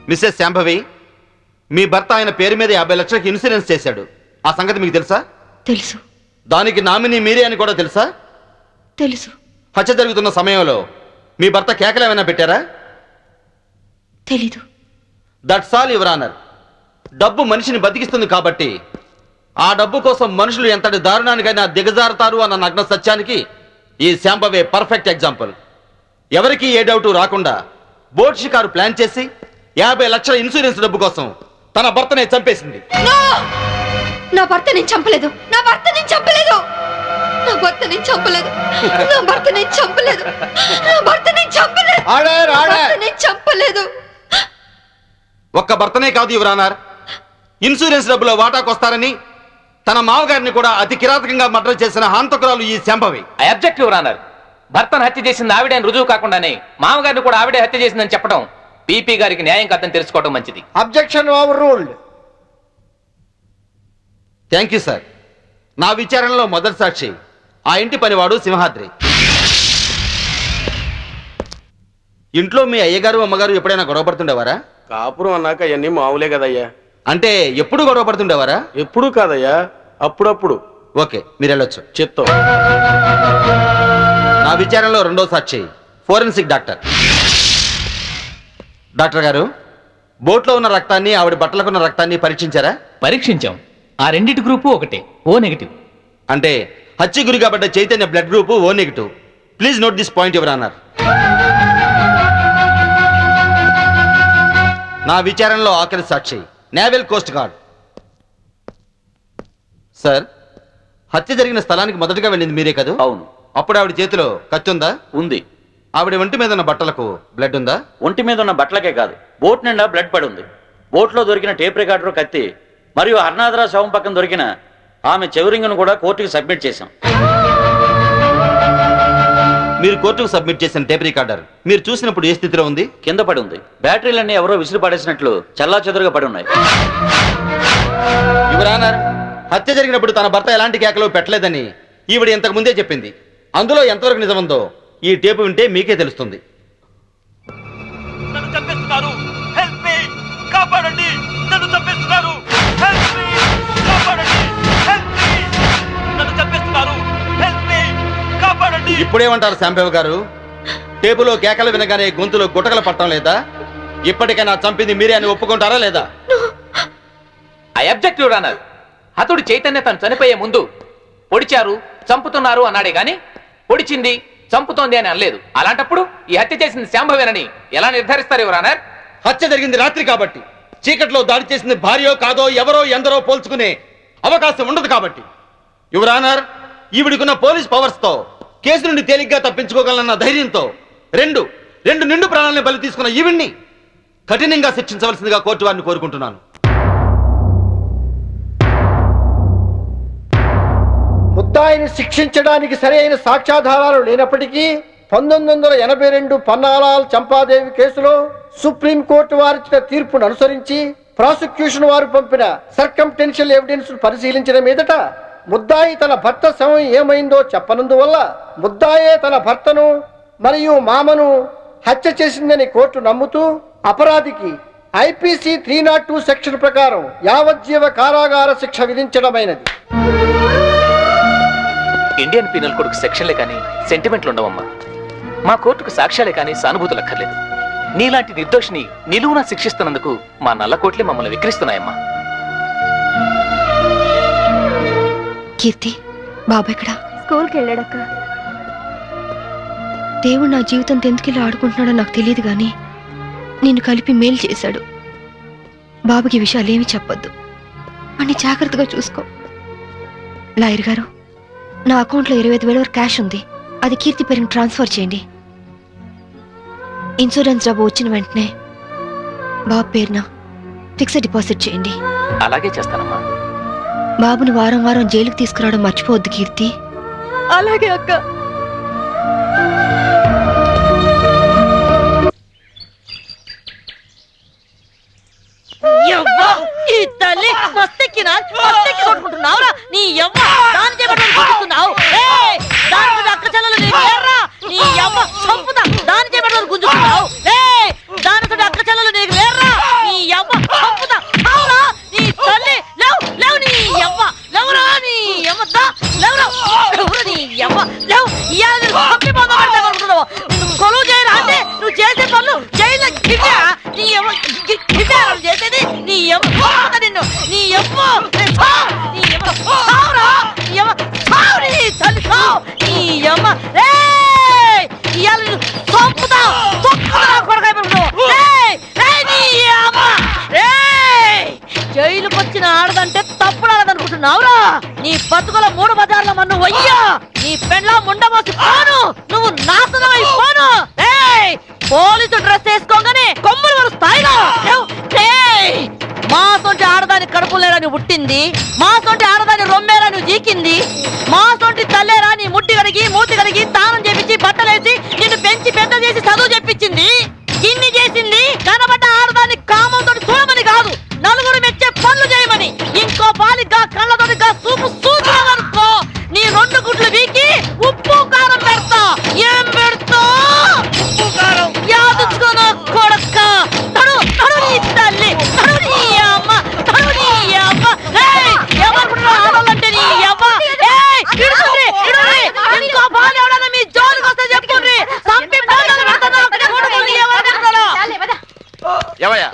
Missus Shambhavi, మీ భర్త ఆయన పేరు మీద 50 లక్షలకి ఇన్సూరెన్స్ చేశాడు. ఆ సంగతి మీకు తెలుసా? తెలుసు. దానికి నామినీ మీరే అని కూడా తెలుసా? తెలుసు. హత్య జరుగుతున్న సమయంలో మీ భర్త కేకలు ఏమైనా పెట్టారా? తెలీదు. That's all your honour. డబ్బు మనిషిని బతికిస్తుంది కాబట్టి ఆ డబ్బు కోసం మనుషులు ఎంతటి దారుణానికైనా దిగజారుతారు అన్న నగ్న సత్యానికి ఈ శాంభవి పర్ఫెక్ట్ ఎగ్జాంపుల్. ఎవరికి ఏ డౌట్ రాకుండా బోట్ షికారు ప్లాన్ చేసి 50 లక్షల ఇన్సూరెన్స్ డబ్బు కోసం తన భర్తనే చంపేసింది. నా భర్త నేను చంపలేదు. నా భర్త నేను చంపలేదు. నా భర్త నేను చంపలేదు. నా భర్త నేను చంపలేదు. నా భర్త నేను చంపలేదు. నేను చంపలేదు. ఒక్క భర్తనే కాదు యువర్ ఆనర్, ఇన్సూరెన్స్ డబ్బులో వాటాకొస్తారని తన మామగారిని కూడా అతి కిరాతకంగా మర్డర్ చేసిన హంతకురాలు ఈ Shambhavi. I object your honour. భర్తను హత్య చేసింది ఆవిడే అని రుజువు కాకుండానే మామగారిని కూడా ఆవిడే హత్య చేసిందని చెప్పడం పీపీ గారికి న్యాయం కాదని తెలుసుకోవడం మంచిది. Objection over ruled. Thank you sir. నా విచారణలో మొదటి సాక్షి ఆ ఇంటి పనివాడు సింహాద్రి. ఇంట్లో మీ అయ్యగారు అమ్మగారు ఎప్పుడైనా గొడవ పడుతుండేవారా? కాపురం అన్నాక అవన్నీ మామూలే కదయ్యా. అంటే ఎప్పుడు గొడవ పడుతుండేవారా? ఎప్పుడు కాదయ్యా, అప్పుడప్పుడు. ఓకే, మీరు వెళ్ళొచ్చు. చిత్తం. నా విచారణలో రెండో సాక్షి ఫోరెన్సిక్ డాక్టర్. డాక్టర్ గారు, బోట్లో ఉన్న రక్తాన్ని ఆవిడ బట్టలకున్న రక్తాన్ని పరీక్షించారా? పరీక్షించాం. ఆ రెండింటి గ్రూపు ఒకటే, ఓ నెగిటివ్. అంటే హత్య గురి కాబడ్డ Chaitanya blood group O negative. Please note this point your honour. నా విచారణలో ఆఖరి సాక్షి నేవల్ కోస్ట్ గార్డ్. సార్, హత్య జరిగిన స్థలానికి మొదటగా వెళ్ళింది మీరే కదా? అవును. అప్పుడు ఆవిడ చేతిలో కత్తి ఉందా? ఉంది. ఆవిడ ఒంటి మీద ఉన్న బట్టలకు బ్లడ్ ఉందా? ఒంటి మీద ఉన్న బట్టలకే కాదు, బోట్ నిండా బ్లడ్ పడి ఉంది. బోట్లో దొరికిన టేప్ రికార్డర్, కత్తి మరియు అరుణాధర శవం పక్కన దొరికిన ఆమె చెవురింగును కూడా కోర్టుకు సబ్మిట్ చేశాం. మీరు కోర్టుకు సబ్మిట్ చేసిన టేప్ రికార్డర్ మీరు చూసినప్పుడు ఏ స్థితిలో ఉంది? కింద పడి ఉంది. బ్యాటరీలన్నీ ఎవరో విసిరి పడేసినట్లు చల్లా చెదురుగా పడి ఉన్నాయి. యువర్ ఆనర్, హత్య జరిగినప్పుడు తన భర్త ఎలాంటి కేకలు పెట్టలేదని ఈవిడ ఇంతకు ముందే చెప్పింది. అందులో ఎంతవరకు నిజముందో ఈ టేపు వింటే మీకే తెలుస్తుంది. నన్ను చంపేస్తున్నారు, హెల్ప్ మీ, కాపాడండి, నన్ను చంపేస్తున్నారు, హెల్ప్ మీ, కాపాడండి, హెల్ప్ మీ, నన్ను చంపేస్తున్నారు, హెల్ప్ మీ, కాపాడండి. ఇప్పుడేమంటారు శాంభవి గారు? టేపులో కేకలు వినగానే గొంతులో గుటకలు పట్టడం లేదా? ఇప్పటికైనా చంపింది మీరే అని ఒప్పుకుంటారా లేదా? I object your honour. హతుడు చైతన్య తను చనిపోయే ముందు పొడిచారు, చంపుతున్నారు అన్నాడే గాని పొడిచింది, చంపుతోంది అని అనలేదు. అలాంటప్పుడు ఈ హత్య చేసింది శాంభవేనని ఎలా నిర్ధారిస్తారు యువర్ ఆనర్? హత్య జరిగింది రాత్రి కాబట్టి, చీకట్లో దాడి చేసింది భార్యో కాదో ఎవరో ఎందరో పోల్చుకునే అవకాశం ఉండదు కాబట్టి. యువర్ ఆనర్, ఈవిడికున్న పోలీస్ పవర్స్ తో కేసు నుండి తేలిగ్గా తప్పించుకోగలన్న ధైర్యంతో రెండు నిండు ప్రాణాలను బలి తీసుకున్న ఈవిడ్ని కఠినంగా శిక్షించవలసిందిగా కోర్టు వారిని కోరుకుంటున్నాను. ముద్దాయిని శిక్షించడానికి సరైన సాక్ష్యాధారాలు లేనప్పటికీ 1982 పన్నాలాల్ చంపాదేవి కేసులో సుప్రీంకోర్టు వారిచ్చిన తీర్పును అనుసరించి ప్రాసిక్యూషన్ వారు పంపిన సర్కంటెన్షియల్ ఎవిడెన్స్ పరిశీలించిన మీదట ముద్దాయి తన భర్త శవం ఏమైందో చెప్పనందువల్ల ముద్దాయే తన భర్తను మరియు మామను హత్య చేసిందని కోర్టు నమ్ముతూ అపరాధికి ఐపీసీ 302 సెక్షన్ ప్రకారం యావజ్జీవ కారాగార శిక్ష విధించడమైనది. ఇండియన్ పీనల్ కోడ్కు సెక్షన్లే కానీ సెంటిమెంట్లు ఉండవమ్మా. మా కోర్టుకు సాక్ష్యాలే కానీ సానుభూతులు అక్కర్లేదు. నీలాంటి నిర్దోషిని నిలువునా శిక్షిస్తున్నందుకు మా నల్ల కోట్లే మమ్మల్ని విక్రిస్తున్నాయమ్మా. కీర్తి, బాబు ఎక్కడ? స్కూల్కి వెళ్ళాడక్క. దేవుడు నా జీవితంతో ఎందుకు ఇలా ఆడుకుంటున్నాడో నాకు తెలియదు కానీ నిన్ను కలిపి మేలు చేశాడు. బాబుకి విషయాలేమీ చెప్పొద్దు, అన్ని జాగ్రత్తగా చూసుకో. లాయర్ గారు, నా అకౌంట్లో 25,000 వరకు క్యాష్ ఉంది. అది కీర్తి పేరుని ట్రాన్స్ఫర్ చేయండి. ఇన్సూరెన్స్ డబ్బు వచ్చిన వెంటనే బాబు పేరున ఫిక్స్డ్ డిపాజిట్ చేయండి. అలాగే చేస్తానమ్మా. బాబుని వారం వారం జైలుకి తీసుకురావడం మర్చిపోవద్దు కీర్తి. అలాగే అక్క. ఈ తల్లి మస్తెక్కినా మస్తెక్కి కొట్టుకుంటున్నావురా నీ యవ్వ. దాని చేయబడి గుంజుతున్నావు. దాని అక్క చెల్లెలు నీ వేర్రా నీ యవ్వ చంపుతా. దాని చేయబడి గుంజుతున్నావు. దాని అక్క చెల్లెలు నీకు వేర్రా బతుకుల 3 బజార్ల మన్ను వయ్యా నీ పెళ్ళ ముండమోసి పోను నువ్వు నాశనం అయిపోను పోలీసు డ్రెస్ వేసుకోగానే కొమ్ములు వారు స్థాయిలో మా సొంటి ఆడదాని కడుపు లేరని పుట్టింది మా సొంటి ఆడదాని రొమ్మేరని జీకింది మా సొంటి తల్లేరా నీ ముట్టి కడిగి మూతి కడిగి తానం చేపించి బట్టలేసి నిన్ను పెంచి పెద్ద చేసి చదువు చెప్పించింది ఇన్ని చేసింది కనబడ్డ ఆడదాన్ని కామంతో చూడమని కాదు నలుగురు మెచ్చే పనులు చేయమని ఇంకో బాలిగా కళ్ళతోటిగా చూపు చూసినావనుకో నీ 2 గుడ్లు వీకి ఉప్పు కారం పెడతా ఏం పెడతా ఉప్పు కారం యాదుకోను కొడక్క తడు తడు నీ తల్లి తడు నీ అమ్మ తడు నీ అమ్మ ఎవరు ఆడాలంటే నీ అమ్మ ఇంకో బాలి ఎవడన్నా మీ జోలికి వస్తే చెప్పుర్రి సంపి బాధలు పెడతాను అక్కడే కొడుకుని ఎవరు పెడతారో ఏవయ్యా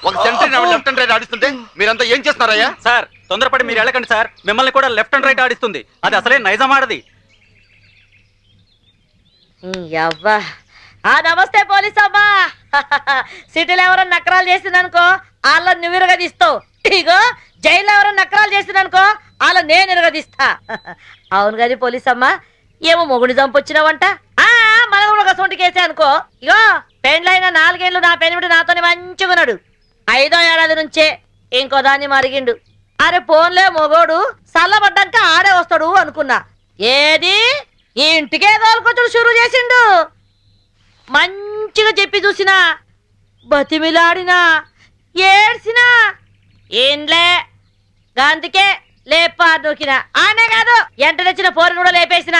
ఒక సెంట్రీ లెఫ్ట్ అండ్ రైట్ ఆడిస్తుంటే మీరంతా ఏం చేస్తున్నారయ్యా? సార్ తొందరపడి మీరు వెళ్ళకండి సార్, మిమ్మల్ని కూడా లెఫ్ట్ అండ్ రైట్ ఆడిస్తుంది. అది అసలే నైజం ఆడది. యవ్వా నమస్తే పోలీస్ అమ్మా. సిటీలో ఎవరైనా నకరాలు చేసిందనుకో వాళ్ళ నువ్వు ఇరగదీస్తావు. ఇగో జైల్లో ఎవరైనా నకరాలు చేసిందనుకో వాళ్ళ నేను ఇరగదీస్తా. అవును కానీ పోలీస్ అమ్మా ఏమో మొగుడి చంపొచ్చినావంట. మన కూడా ఒక సొంటి కేసే అనుకో. ఇగో పెండ్లైన 4 ఏళ్ళు నా పెనిమిటి నాతోనే మంచిగున్నాడు. 5వ ఏడాది నుంచే ఇంకో దాన్ని మరిగిండు. అరే పోన్లే మొగోడు చల్లబడ్డాక ఆడే వస్తాడు అనుకున్నా. ఏది ఈ ఇంటికే తోలుకొచ్చుడు షురు చేసిండు. మంచిగా చెప్పి చూసినా బతిమిలాడినా ఏడ్చినా ఏంలే గాంధికే లేపా నూకినా ఆనే కాదు ఎంట తెచ్చిన పోరిని కూడా లేపేసిన.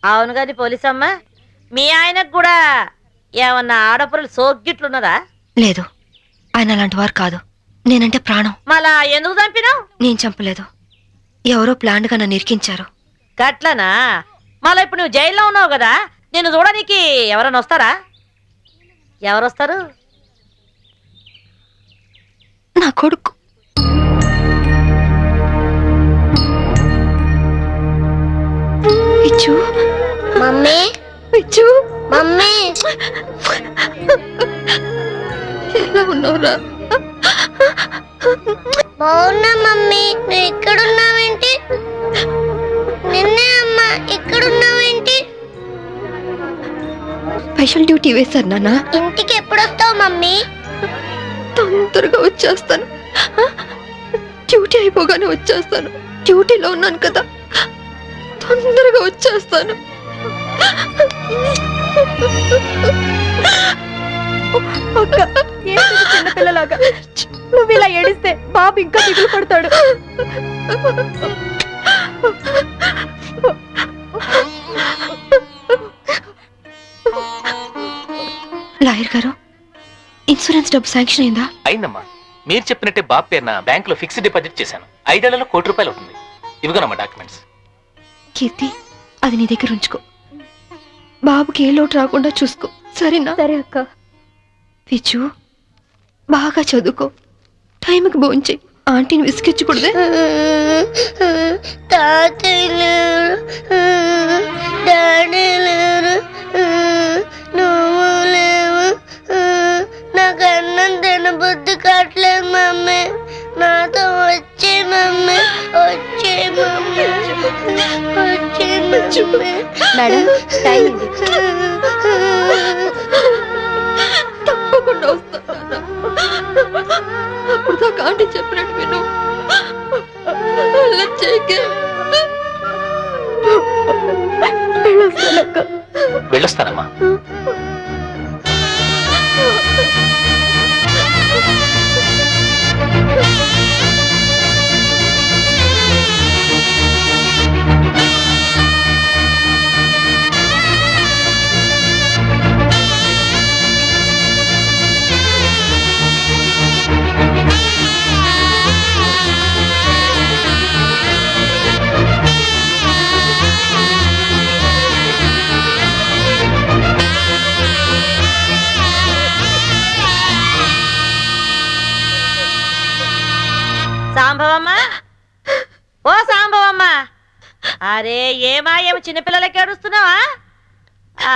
అవును కానీ పోలీసమ్మ మీ ఆయనకు కూడా ఏమన్నా ఆడపురలు సోగ్గిట్లున్నదా? లేదు, ఆయన అలాంటి వారు కాదు. నేనంటే ప్రాణం. మళ్ళా ఎందుకు చంపినావు? నేను చంపలేదు, ఎవరో ప్లాన్ గా నన్ను ఇరికించారు. గట్లనా? మళ్ళీ ఇప్పుడు నువ్వు జైల్లో ఉన్నావు కదా, నేను చూడడానికి ఎవరైనా వస్తారా? ఎవరొస్తారు? నా కొడుకు. పిచ్చు మమ్మీ పిచ్చు మమ్మీ ఎలా ఉన్నావురా? బాగున్నా మమ్మీ. నువ్వు ఇక్కడున్నావేంటి? నిన్నే అమ్మా ఇక్కడున్నావేంటి? స్పెషల్ డ్యూటీ వేశారు నాన్న. ఇంటికి ఎప్పుడొస్తావు మమ్మీ? తొందరగా వచ్చేస్తాను. డ్యూటీ అయిపోగానే వచ్చేస్తాను. డ్యూటీలో ఉన్నాను కదా, తొందరగా వచ్చేస్తాను. అక్క చిన్నపిల్లలాగా నువ్వు ఇలా ఏడిస్తే బాబు ఇంకా దిగులు పడతాడు. లాయర్ గారు, ఇన్సూరెన్స్ డబ్బు శాంక్షన్ అయిందా? అయిందమ్మా. మీరు చెప్పినట్టే బాబు పేరున బ్యాంకులో ఫిక్స్డ్ డిపాజిట్ చేశాను. 5 ఏళ్లలో ₹1 కోటి అవుతుంది. ఇవిగోనమ్మా డాక్యుమెంట్స్. కీర్తి, అది నీ దగ్గర ఉంచుకో. బాబుకి ఏ లోటు రాకుండా చూసుకో, సరేనా? సరే అక్క. పిచ్చు, బాగా చదువుకో, టైంకి భోంచేయి. ఆంటీని విసిగించకూడదే. తాతయ్య లేరు, డాడీ లేరు, నువ్వు లేవు. నాకు అన్నం తినబుద్ధి కావట్లేదు మమ్మీ. నాతో వచ్చే మమ్మీ, వచ్చే మమ్మీ, వచ్చే మమ్మీ. మేడం, టైం ఇది. తప్పకుండా వస్తాను. అప్పుడు దాకా ఆంటీ చెప్పినట్టు విను. అలా చేయకే. వెళ్ళొస్తానమ్మా. సాంబవమ్మా, ఓ సాంబవమ్మా, అరే ఏమా ఏమో చిన్నపిల్లలకి ఏడుస్తున్నావా?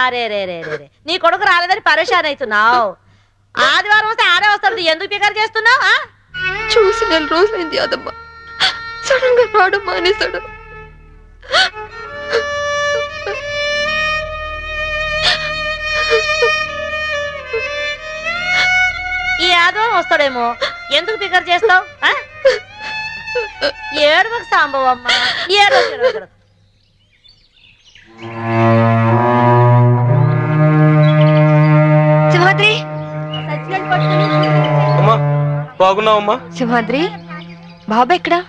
అరే రే రే రే రే, నీ కొడుకు రాలేదని పరేషాన్ అవుతున్నావు. ఆదివారం వస్తే ఆడే వస్తాడు, ఎందుకు పికర్ చేస్తున్నావు? చూసి 4 రోజులైంది అదమ్మా. సడన్ గా రావడం మానేశాడు. ఈ ఆదివారం వస్తాడేమో. ఎందుకు ఫికర్ చేస్తావు? ఏడువకు సాంబవమ్మ, ఏడు. సింహాద్రి, అమ్మా బాగున్నావమ్మా? సింహాద్రి, బాబా ఎక్కడా?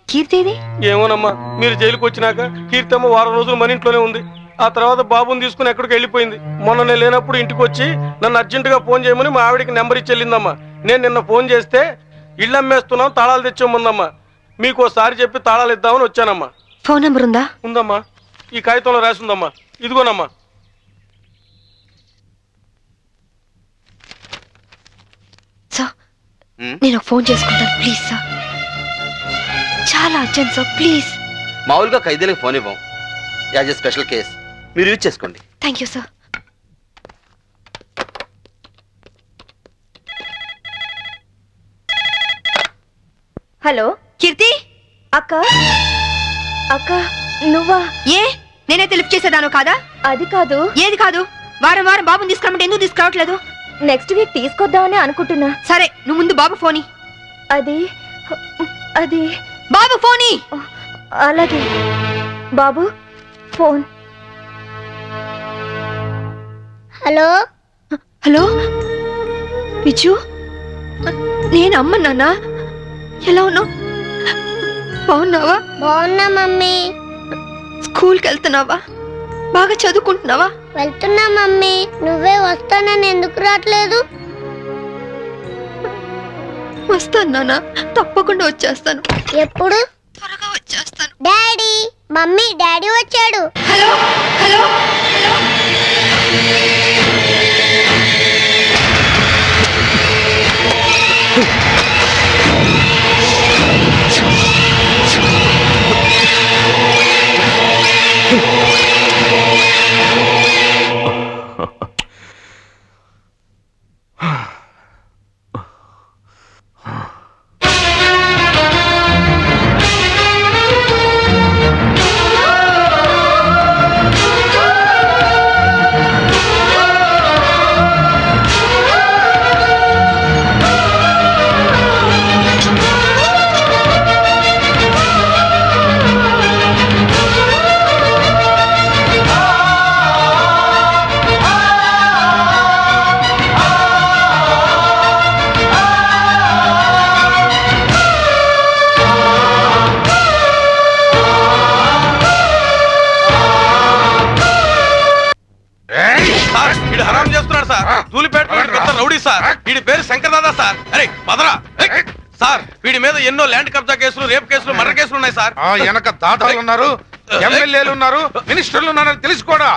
కీర్తిది? ఏమోనమ్మా, మీరు జైలుకి వచ్చినాక కీర్తమ్మ వారం రోజులు మన ఇంట్లోనే ఉంది. ఆ తర్వాత బాబుని తీసుకుని ఎక్కడికి వెళ్ళిపోయింది. మొన్న నేను లేనప్పుడు ఇంటికి వచ్చి నన్ను అర్జెంటుగా ఫోన్ చేయమని మా ఆవిడికి నెంబర్ ఇచ్చి వెళ్ళిందమ్మా. నేను నిన్న ఫోన్ చేస్తే ఇళ్ళు అమ్మేస్తున్నాం, తాళాలు తెచ్చేముందమ్మా. మీకు ఒకసారి చెప్పి తాళాలు ఇద్దామని వచ్చానమ్మా. ఫోన్ నెంబర్ ఉందా? ఉందమ్మా, ఈ కాగితంలో రాసి ఉందమ్మా. ఇదిగోనమ్మా. సార్, నేను ఒక ఫోన్ చేసుకుంటాను ప్లీజ్ సార్. చాలా అర్జెంట్ సార్, ప్లీజ్. మామూలుగా ఖైదీలకు ఫోన్ ఇవ్వం, యాజ్ ఎ స్పెషల్ కేస్ మీరు యూజ్ చేసుకోండి. Thank you sir. హలో కీర్తి, అక్క. అక్క నువ్వా? ఏ నేనైతే లిఫ్ట్ చేసేదాను కాదా? అది కాదు. ఏది కాదు? వారం వారం బాబుని తీసుకురమ్మంటే ఎందుకు తీసుకురావట్లేదు? నెక్స్ట్ వీక్ తీసుకొద్దామని అనుకుంటున్నా. సరే, నువ్వు ముందు బాబు ఫోని. అది అది బాబు ఫోని. అలాగే బాబు ఫోన్. హలో హలో విజు, నేను అమ్మ. నాన్న ఎలా ఉన్నావు? బాగున్నావా? బాగున్నా మమ్మీ. స్కూల్కి వెళ్తున్నావా? బాగా చదువుకుంటున్నావా? వెళ్తున్నా మమ్మీ. నువ్వే వస్తానని ఎందుకు రావట్లేదు? వస్తాను నాన్న, తప్పకుండా వచ్చేస్తాను. ఎప్పుడు? త్వరగా వచ్చేస్తాను. డాడీ, మమ్మీ, డాడీ వచ్చాడు. Hello hello. వీడి పేరు శంకర్ దాదా సార్. అరే మదరా సార్, వీడి మీద ఎన్నో ల్యాండ్ కబ్జా కేసులు, రేప్ కేసులు, మర్డర్ కేసులు ఉన్నాయి సార్. వెనక దాదాలు ఉన్నారు, ఎమ్మెల్యేలు ఉన్నారు, మినిస్టర్లు ఉన్నారని తెలుసుకోడా?